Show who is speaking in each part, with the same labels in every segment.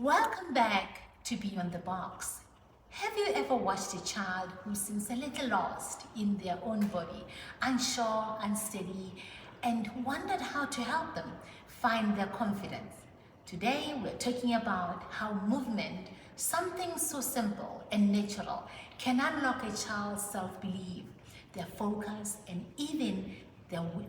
Speaker 1: Welcome back to Beyond the Box. Have you ever watched a child who seems a little lost in their own body, unsure, unsteady, and wondered how to help them find their confidence? Today we're talking about how movement, something so simple and natural, can unlock a child's self-belief, their focus, and even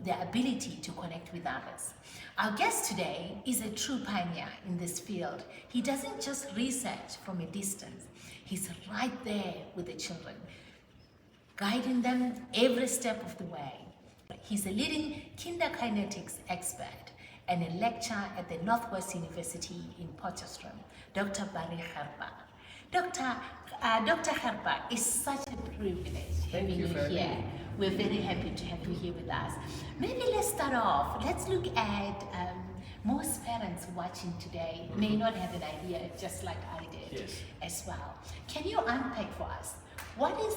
Speaker 1: their ability to connect with others. Our guest today is a true pioneer in this field. He doesn't just research from a distance. He's right there with the children, guiding them every step of the way. He's a leading kinderkinetics expert and a lecturer at the North-West University in Potchefstroom, Dr. Barry Gerber. Dr. Gerber, it's such a privilege having you here. We're very happy to have you here with us. Maybe let's start off. Let's look at most parents watching today may not have an idea, just like I did as well. Can you unpack for us, what is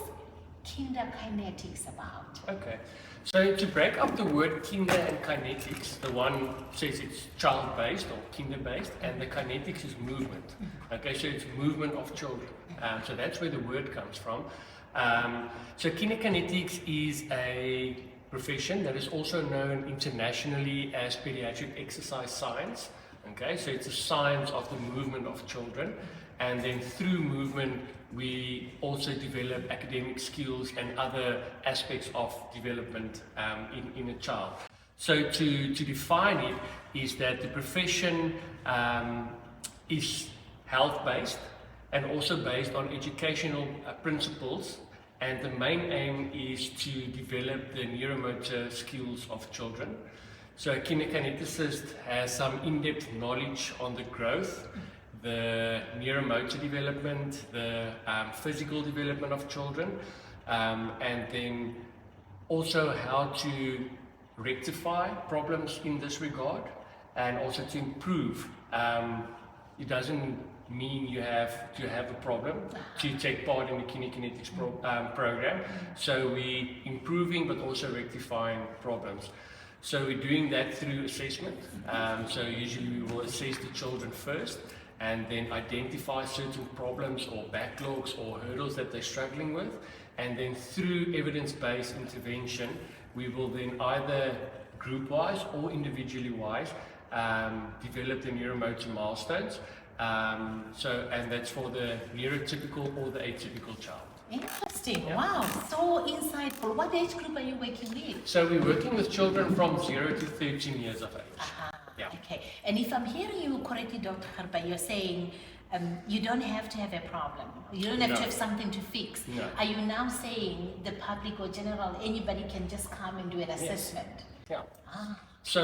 Speaker 1: kinderkinetics about?
Speaker 2: Okay, so to break up the word kinder and kinetics, the one says it's child-based or kinder-based, and the kinetics is movement. Okay, so it's movement of children. So that's where the word comes from. So kinderkinetics is a profession that is also known internationally as pediatric exercise science. Okay, so it's a science of the movement of children, and then through movement we also develop academic skills and other aspects of development in a child. So to define it is that the profession is health-based and also based on educational principles, and the main aim is to develop the neuromotor skills of children. So a kinderkineticist has some in-depth knowledge on the growth, the neuromotor development, the physical development of children, and then also how to rectify problems in this regard, and also to improve. It doesn't mean you have to have a problem to take part in the kinderkinetics program. So we're improving but also rectifying problems. So we're doing that through assessment. So usually we will assess the children first and then identify certain problems or backlogs or hurdles that they're struggling with. And then through evidence-based intervention, we will then either group-wise or individually-wise develop the neuromotor milestones. And that's for the neurotypical or the atypical child.
Speaker 1: Interesting. Yeah. Wow, so insightful. What age group are you working with?
Speaker 2: So we're working with children from 0 to 13 years of age.
Speaker 1: Yeah. Okay. And if I'm hearing you correctly, Dr. Gerber, you're saying you don't have to have a problem. You don't have to have something to fix.
Speaker 2: No.
Speaker 1: Are you now saying the public or general, anybody can just come and do an assessment?
Speaker 2: Yes. Yeah. So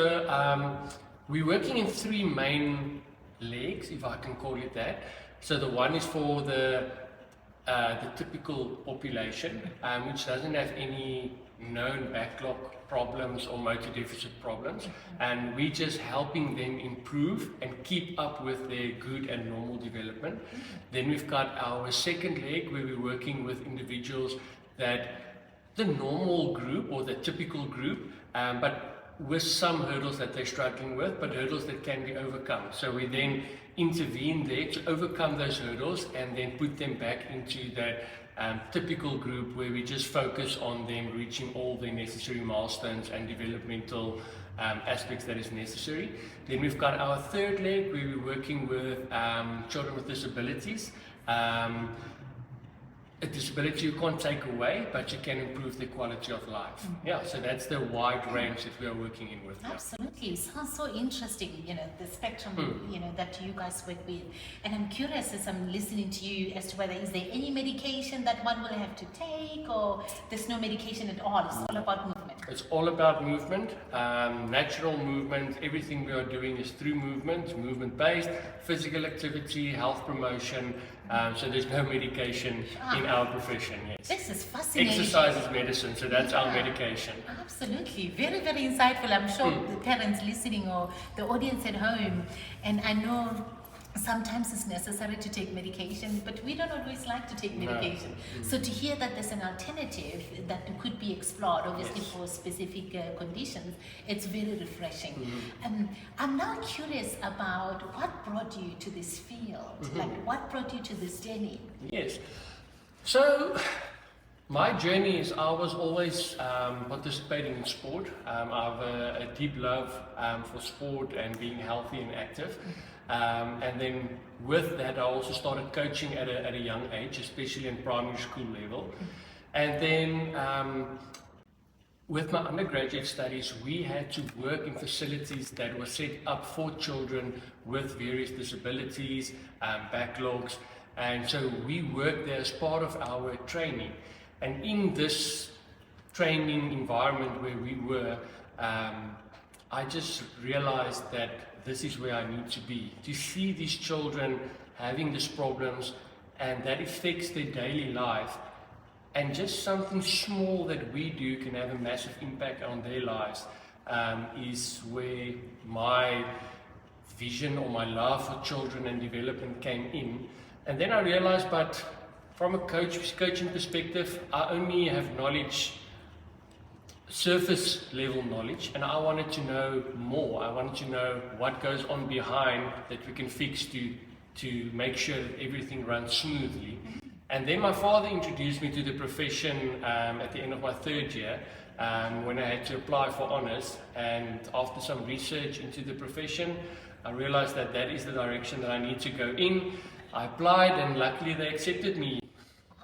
Speaker 2: we're working in three main legs, if I can call it that. So the one is for the typical population, which doesn't have any known backlog problems or motor deficit problems, and we're just helping them improve and keep up with their good and normal development. Then we've got our second leg where we're working with individuals that the normal group or the typical group, but with some hurdles that they're struggling with, but hurdles that can be overcome. So we then intervene there to overcome those hurdles and then put them back into that typical group where we just focus on them reaching all the necessary milestones and developmental aspects that is necessary. Then we've got our third leg where we're working with children with disabilities. A disability you can't take away, but you can improve the quality of life. Yeah, so that's the wide range that we are working in with.
Speaker 1: Absolutely, sounds so interesting, the spectrum, that you guys work with. And I'm curious as I'm listening to you as to whether is there any medication that one will have to take, or there's no medication at all, it's all about movement.
Speaker 2: It's all about movement, natural movement. Everything we are doing is through movement, movement-based, physical activity, health promotion. So there's no medication in our profession, yes.
Speaker 1: This is fascinating.
Speaker 2: Exercise is medicine, so that's our medication.
Speaker 1: Absolutely. Very, very insightful. I'm sure the parents listening or the audience at home, and I know sometimes it's necessary to take medication, but we don't always like to take medication. So to hear that there's an alternative that could be explored explored, obviously
Speaker 2: Yes.
Speaker 1: for specific conditions. It's very refreshing. I'm now curious about what brought you to this field, like what brought you to this journey?
Speaker 2: Yes. So, my journey is I was always participating in sport. I have a deep love for sport and being healthy and active. And then with that, I also started coaching at a young age, especially in primary school level. And then with my undergraduate studies, we had to work in facilities that were set up for children with various disabilities, backlogs. And so we worked there as part of our training. And in this training environment where we were, I just realized that this is where I need to be. To see these children having these problems and that affects their daily life, and just something small that we do can have a massive impact on their lives, is where my vision or my love for children and development came in. And then I realized, but from a coaching perspective, I only have knowledge, surface level knowledge, and I wanted to know more. I wanted to know what goes on behind that we can fix to make sure that everything runs smoothly. And then my father introduced me to the profession at the end of my third year, when I had to apply for honours. And after some research into the profession, I realized that that is the direction that I need to go in. I applied and luckily they accepted me.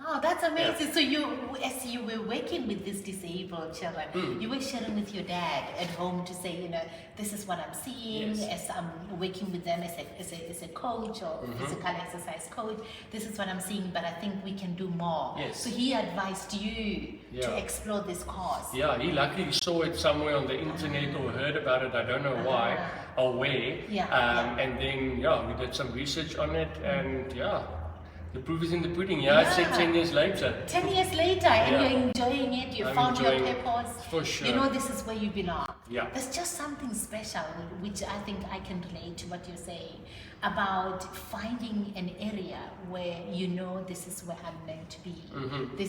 Speaker 1: Wow, that's amazing. Yeah. So as you were working with these disabled children, you were sharing with your dad at home to say, this is what I'm seeing. Yes. As I'm working with them as a coach or physical exercise coach, this is what I'm seeing, but I think we can do more.
Speaker 2: Yes.
Speaker 1: So he advised you to explore this course.
Speaker 2: Yeah, he luckily saw it somewhere on the internet or heard about it, I don't know why or where. And then, we did some research on it, and the proof is in the pudding. I said 10 years later.
Speaker 1: 10 years later, and you're enjoying it, you found your purpose.
Speaker 2: For sure.
Speaker 1: This is where you belong.
Speaker 2: Yeah.
Speaker 1: There's just something special, which I think I can relate to what you're saying, about finding an area where this is where I'm meant to be.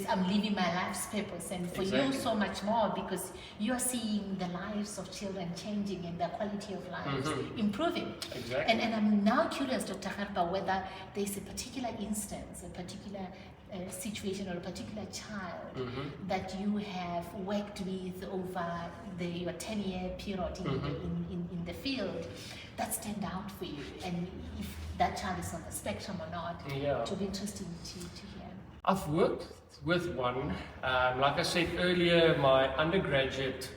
Speaker 1: I'm living my life's purpose, and for you so much more, because you're seeing the lives of children changing and the quality of lives improving.
Speaker 2: Exactly.
Speaker 1: And I'm now curious, Dr. Gerber, whether there's a particular instance, a particular situation or a particular child that you have worked with over your 10-year period in the field that stand out for you, and if that child is on the spectrum or not. It would be interesting to hear.
Speaker 2: I've worked with one. Like I said earlier, my undergraduate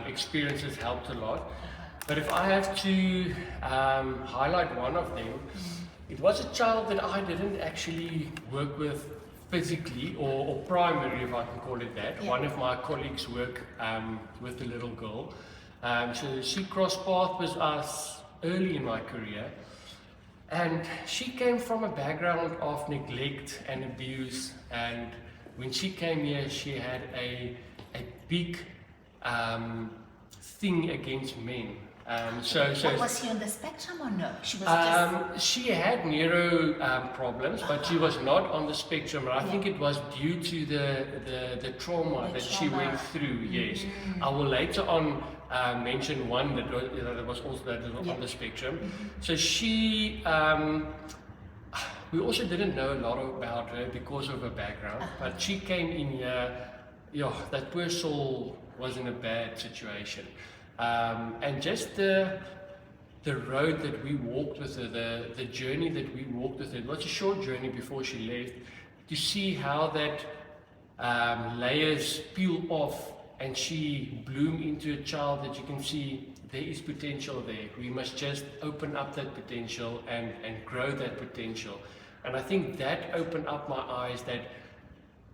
Speaker 2: experiences helped a lot. But if I have to highlight one of them, it was a child that I didn't actually work with physically or primary, if I can call it that. One of my colleagues worked with a little girl. So she crossed paths with us early in my career. And she came from a background of neglect and abuse. And when she came here, she had a big thing against men.
Speaker 1: Was she on the spectrum or no? She was
Speaker 2: she had neuro problems, but she was not on the spectrum. And I think it was due to the trauma that she went through. Yes, I will later on mention one that was also on the spectrum. So she, we also didn't know a lot about her because of her background, but she came in here. That poor soul was in a bad situation. And just the road that we walked with her, the journey that we walked with her, it was a short journey before she left, to see how that layers peel off and she bloomed into a child that you can see there is potential there. We must just open up that potential and grow that potential. And I think that opened up my eyes that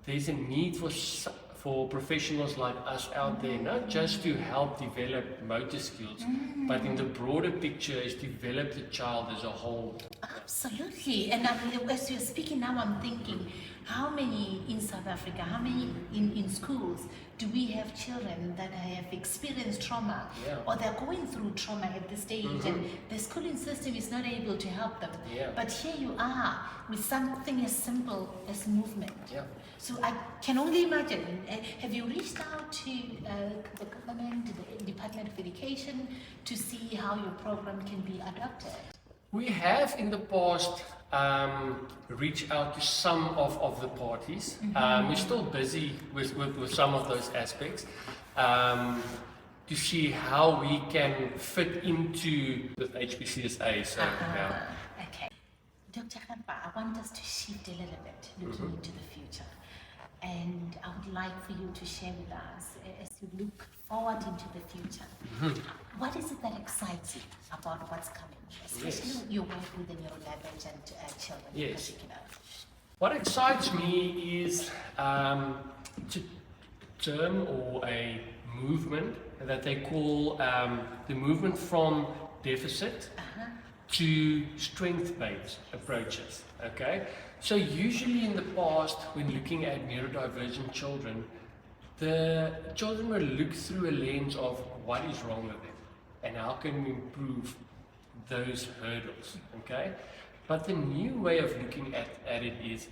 Speaker 2: there's a need for professionals like us out there, not just to help develop motor skills, but in the broader picture is develop the child as a whole.
Speaker 1: Absolutely. And as you're speaking now, I'm thinking, how many in South Africa, how many in schools do we have children that have experienced trauma, or they're going through trauma at this stage, and the schooling system is not able to help them. But here you are with something as simple as movement. So I can only imagine, have you reached out education to see how your program can be adopted?
Speaker 2: We have in the past reached out to some of the parties. We're still busy with some of those aspects to see how we can fit into the HPCSA. So, yeah.
Speaker 1: Okay. Dr. Gerber, I want us to shift a little bit, looking into the future. And I would like for you to share with us, as you look forward into the future, what is it that excites you about what's coming, especially your work with the neurodivergent children in particular?
Speaker 2: What excites me is a term or a movement that they call the movement from deficit to strength-based approaches. Okay, so usually in the past, when looking at neurodivergent children, the children will look through a lens of what is wrong with them and how can we improve those hurdles. Okay, but the new way of looking at it is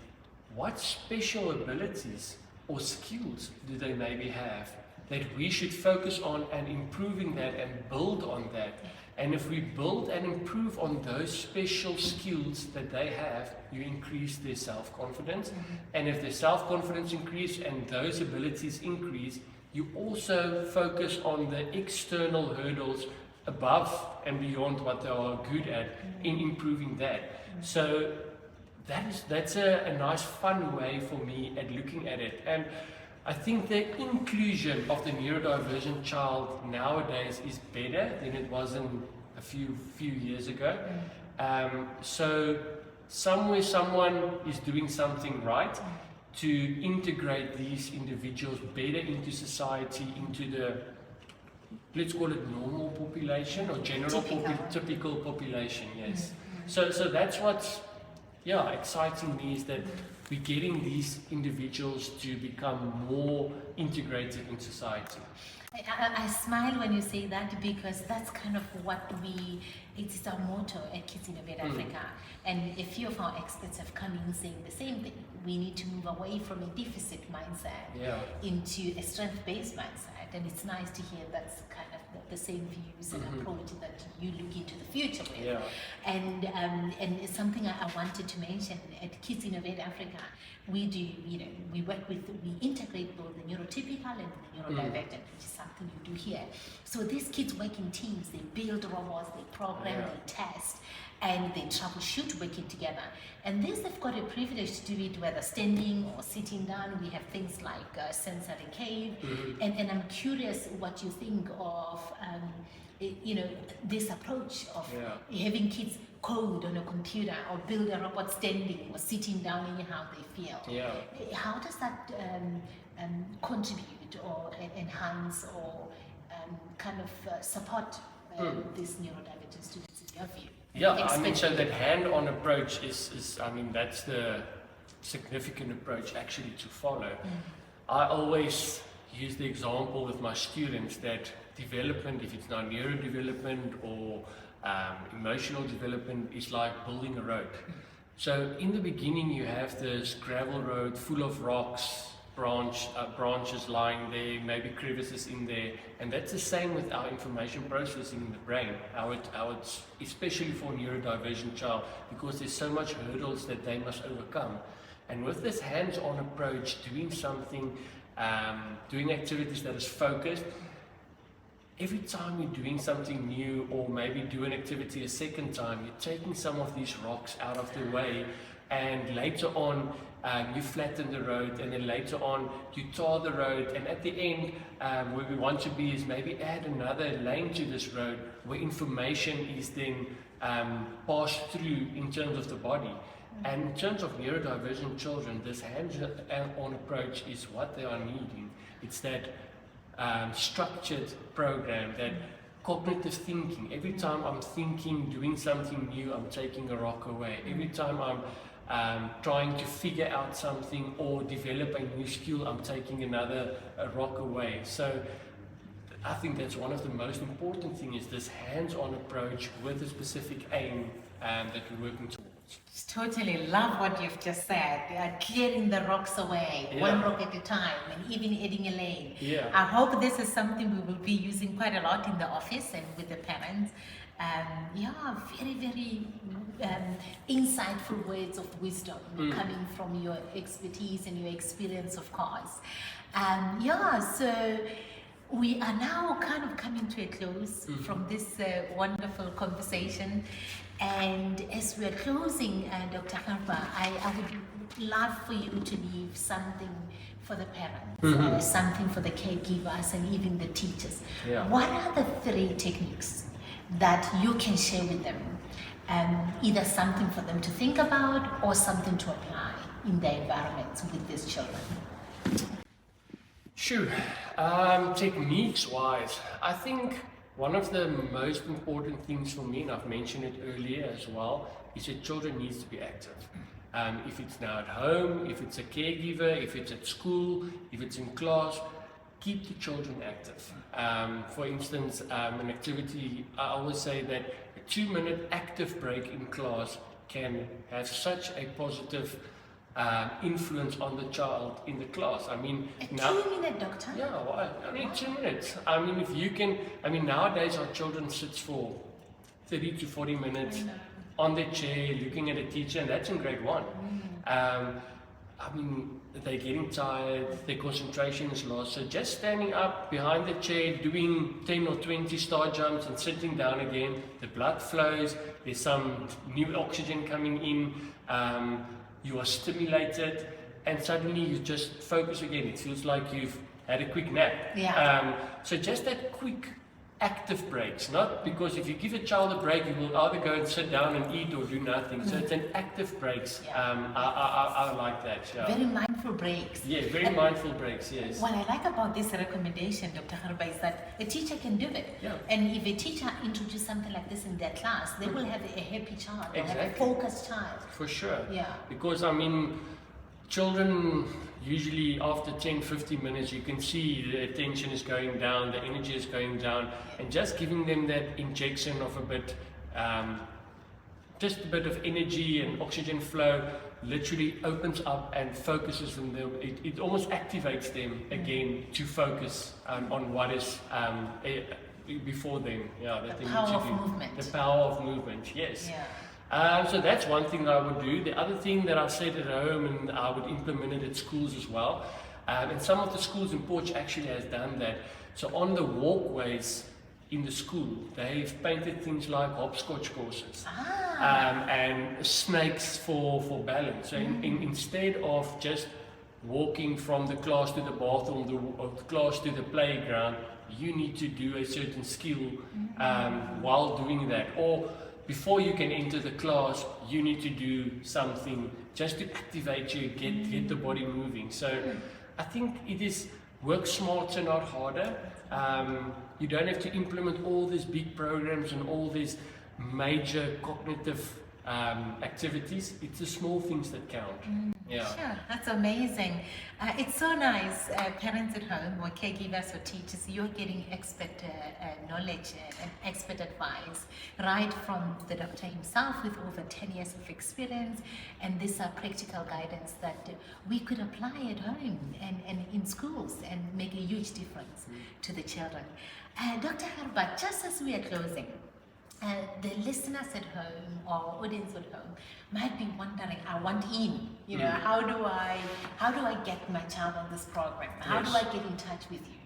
Speaker 2: what special abilities or skills do they maybe have that we should focus on and improving that and build on that. And if we build and improve on those special skills that they have, you increase their self-confidence. And if their self-confidence increases and those abilities increase, you also focus on the external hurdles above and beyond what they are good at in improving that. So that's a nice fun way for me at looking at it. And I think the inclusion of the neurodivergent child nowadays is better than it was in a few years ago. So somewhere someone is doing something right to integrate these individuals better into society, into the, let's call it normal population or general typical population, yes. So that's what's exciting me, is that we're getting these individuals to become more integrated in society.
Speaker 1: I smile when you say that, because that's kind of what it's our motto at Kids Innovate Africa. And a few of our experts have come in saying the same thing. We need to move away from a deficit mindset into a strength-based mindset. And it's nice to hear that's kind of the same views and approach that you look into the future with. And it's something I wanted to mention at Kids Innovate Africa. We do, we work with, we integrate both the neurotypical and the neurodivergent, which is something you do here. So these kids work in teams, they build robots, they program, they test, and they troubleshoot working together. And this, they've got a privilege to do it whether standing or sitting down. We have things like sensory cave, and I'm curious what you think of this approach of having kids code on a computer or build a robot standing or sitting down in how they feel. How does that contribute or enhance or kind of support these neurodivergent students in your view?
Speaker 2: I mean, so that hand-on approach is, I mean, that's the significant approach actually to follow. I always use the example with my students that development, if it's now neurodevelopment or emotional development, is like building a road. So in the beginning you have this gravel road full of rocks, branches lying there, maybe crevices in there, and that's the same with our information processing in the brain. How it's especially for a neurodivergent child, because there's so much hurdles that they must overcome. And with this hands-on approach, doing something, doing activities that is focused, every time you're doing something new, or maybe do an activity a second time, you're taking some of these rocks out of the way, and later on you flatten the road, and then later on you tar the road, and at the end where we want to be is maybe add another lane to this road where information is then passed through in terms of the body. And in terms of neurodivergent children, this hands-on approach is what they are needing. It's that structured program, that cognitive thinking. Every time I'm thinking, doing something new, I'm taking a rock away. Every time I'm trying to figure out something or develop a new skill, I'm taking another rock away. So I think that's one of the most important things, is this hands-on approach with a specific aim that we're working towards.
Speaker 1: Totally love what you've just said. Clearing the rocks away, one rock at a time, and even adding a lane.
Speaker 2: Yeah.
Speaker 1: I hope this is something we will be using quite a lot in the office and with the parents. Very, very insightful words of wisdom coming from your expertise and your experience, of course. So we are now kind of coming to a close from this wonderful conversation. And as we're closing, Dr. Gerber, I would love for you to leave something for the parents, something for the caregivers and even the teachers.
Speaker 2: Yeah.
Speaker 1: What are the 3 techniques that you can share with them? Either something for them to think about or something to apply in their environments with these children.
Speaker 2: Sure. Techniques-wise, I think one of the most important things for me, and I've mentioned it earlier as well, is that children need to be active. If it's now at home, if it's a caregiver, if it's at school, if it's in class, keep the children active. For instance, an activity, I always say that a 2-minute active break in class can have such a positive influence on the child in the class. I mean,
Speaker 1: a 2-minute, doctor?
Speaker 2: Yeah, well, only 2 minutes. I mean, if you can, nowadays our children sit for 30 to 40 minutes on their chair looking at a teacher, and that's in grade 1. They're getting tired, their concentration is lost. So just standing up behind the chair, doing 10 or 20 star jumps and sitting down again, the blood flows, there's some new oxygen coming in, you are stimulated, and suddenly you just focus again. It feels like you've had a quick nap. So just that quick active breaks, not because if you give a child a break, you will either go and sit down and eat or do nothing. So it's an active breaks. I like that. Yeah.
Speaker 1: Very mindful breaks.
Speaker 2: Yeah, very mindful breaks, yes.
Speaker 1: What I like about this recommendation, Dr. Gerber, is that a teacher can do it.
Speaker 2: Yeah.
Speaker 1: And if a teacher introduces something like this in their class, they will have a happy child, they'll have a focused child.
Speaker 2: For sure.
Speaker 1: Yeah.
Speaker 2: Because, children usually after 10-15 minutes you can see the attention is going down, the energy is going down, and just giving them that injection of a bit just a bit of energy and oxygen flow literally opens up and focuses them. It almost activates them again to focus on what is before them. Yeah, that
Speaker 1: the
Speaker 2: they
Speaker 1: power
Speaker 2: need to
Speaker 1: of
Speaker 2: do.
Speaker 1: movement.
Speaker 2: The power of movement, yes.
Speaker 1: Yeah.
Speaker 2: So that's one thing I would do. The other thing that I've said at home, and I would implement it at schools as well, and some of the schools in Potch actually has done that. So on the walkways in the school, they've painted things like hopscotch courses and snakes for balance. So instead of just walking from the class to the bathroom or the class to the playground, you need to do a certain skill while doing that. Or before you can enter the class, you need to do something just to activate you, get the body moving. So I think it is work smarter, not harder. You don't have to implement all these big programs and all these major cognitive activities. It's the small things that count. Yeah.
Speaker 1: Sure, that's amazing. It's so nice, parents at home or caregivers or teachers, you're getting expert knowledge and expert advice right from the doctor himself with over 10 years of experience, and these are practical guidance that we could apply at home and in schools and make a huge difference to the children. Dr. Gerber, just as we are closing, the listeners at home or audience at home might be wondering, I want in, how do I get my child on this program? How do I get in touch with you?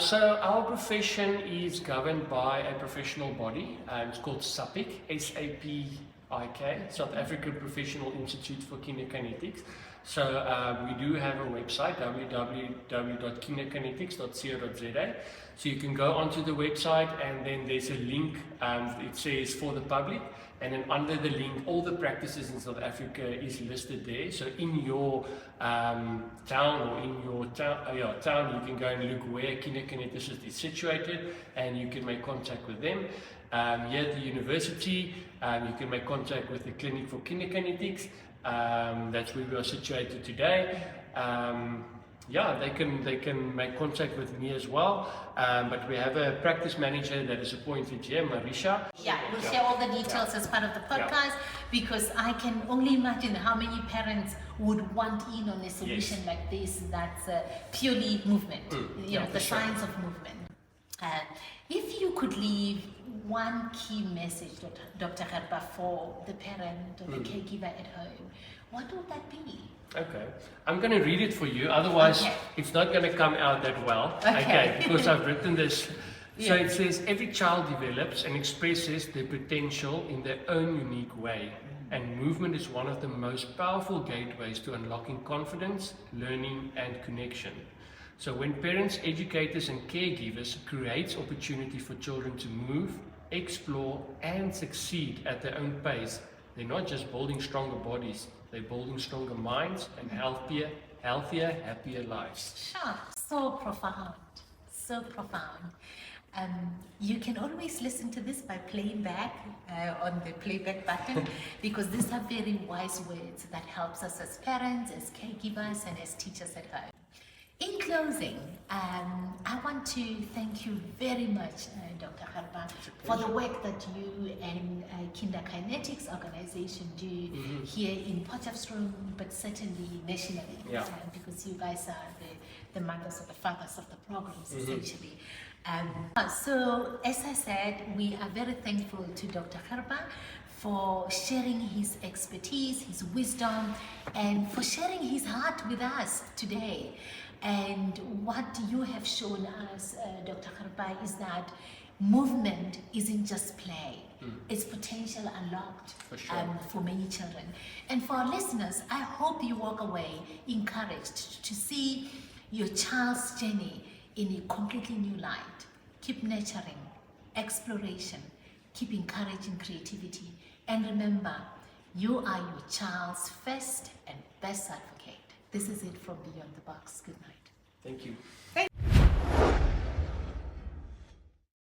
Speaker 2: So our profession is governed by a professional body. It's called SAPIC, S-A-P-I-K, South African Professional Institute for Kinderkinetics. So we do have a website, www.kinderkinetics.co.za. So you can go onto the website, and then there's a link, it says for the public, and then under the link all the practices in South Africa is listed there. So in your town or in your town you can go and look where kinderkineticist is situated, and you can make contact with them. Here at the university you can make contact with the Clinic for Kinderkinetics. That's where we are situated today. Yeah, they can make contact with me as well. But we have a practice manager that is appointed here, Marisha.
Speaker 1: Yeah, we'll share all the details as part of the podcast because I can only imagine how many parents would want in on a solution like this that's purely movement, you know, the science of movement. If you could leave one key message, Dr. Gerber, for the parent or the caregiver at home, what would that be?
Speaker 2: Okay, I'm going to read it for you, otherwise it's not going to come out that well. Okay, because I've written this. So it says, every child develops and expresses their potential in their own unique way, and movement is one of the most powerful gateways to unlocking confidence, learning and connection. So when parents, educators and caregivers create opportunity for children to move, explore and succeed at their own pace, they're not just building stronger bodies, they're building stronger minds and healthier, happier lives.
Speaker 1: Sure, so profound, so profound. You can always listen to this by playing back on the playback button because these are very wise words that helps us as parents, as caregivers and as teachers at home. In closing, I want to thank you very much, Dr. Gerber, for the work that you and Kinderkinetics organization do here in Potchefstroom, but certainly nationally, because you guys are the mothers or the fathers of the programs, essentially. So, as I said, we are very thankful to Dr. Gerber for sharing his expertise, his wisdom, and for sharing his heart with us today. And what you have shown us, Dr. Gerber, is that movement isn't just play. It's potential unlocked for many children. And for our listeners, I hope you walk away encouraged to see your child's journey in a completely new light. Keep nurturing, exploration, keep encouraging creativity. And remember, you are your child's first and best advocate. This is it from Beyond the Box. Good night.
Speaker 2: Thank you.